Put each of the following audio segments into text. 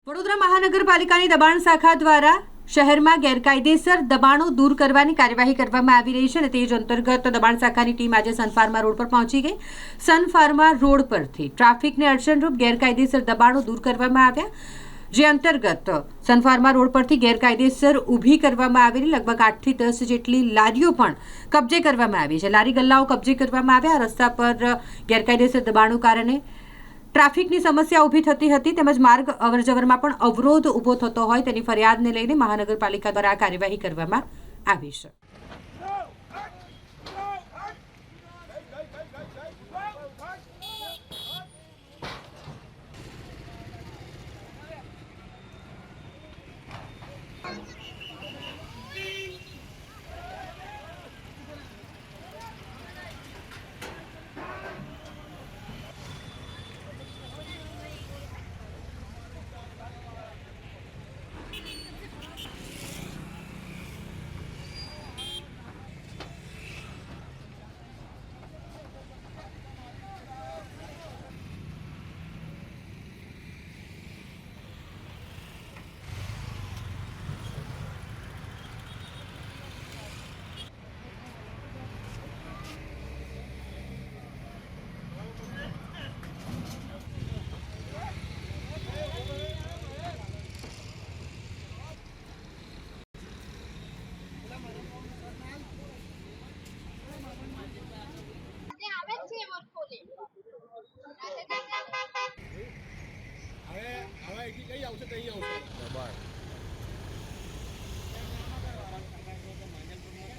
વડોદરા મહાનગરપાલિકાની દબાણ શાખા દ્વારા શહેરમાં ગેરકાયદેસર દબાણો દૂર કરવાની કાર્યવાહી કરવામાં આવી રહી છે અને તે જ અંતર્ગત દબાણ શાખાની ટીમ આજે સનફાર્મા રોડ પર પહોંચી ગઈ। સનફાર્મા રોડ પરથી ટ્રાફિકને અડચણરૂપ ગેરકાયદેસર દબાણો દૂર કરવામાં આવ્યા, જે અંતર્ગત સનફાર્મા રોડ પરથી ગેરકાયદેસર ઊભી કરવામાં આવેલી લગભગ 8 થી 10 જેટલી લારીઓ પણ કબજે કરવામાં આવી છે। લારી ગલ્લાઓ કબજે કરવામાં આવ્યા। રસ્તા પર ગેરકાયદેસર દબાણો કારણે ટ્રાફિકની સમસ્યા ઊભી થતી હતી તેમજ માર્ગ અવરજવરમાં પણ અવરોધ ઊભો થતો હોય તેની ફરિયાદને લઈને મહાનગરપાલિકા દ્વારા આ કાર્યવાહી કરવામાં આવી છે।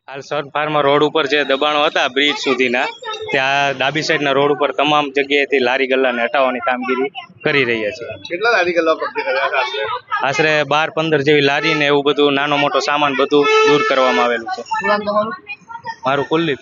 હાલ સનફાર્મા રોડ ઉપર જે દબાણો હતા બ્રિજ સુધીના, ત્યાં ડાબી સાઈડના રોડ ઉપર તમામ જગ્યાએથી લારી ગલ્લાને હટાવવાની કામગીરી કરી રહ્યા છે। કેટલા લારી ગલ્લાઓ કબજે કર્યા હતા? આશરે 12-15 જેવી લારી ને એવું બધું નાનો મોટો સામાન બધું દૂર કરવામાં આવેલું છે। શું નામ તમારું? મારું કુલદીપ।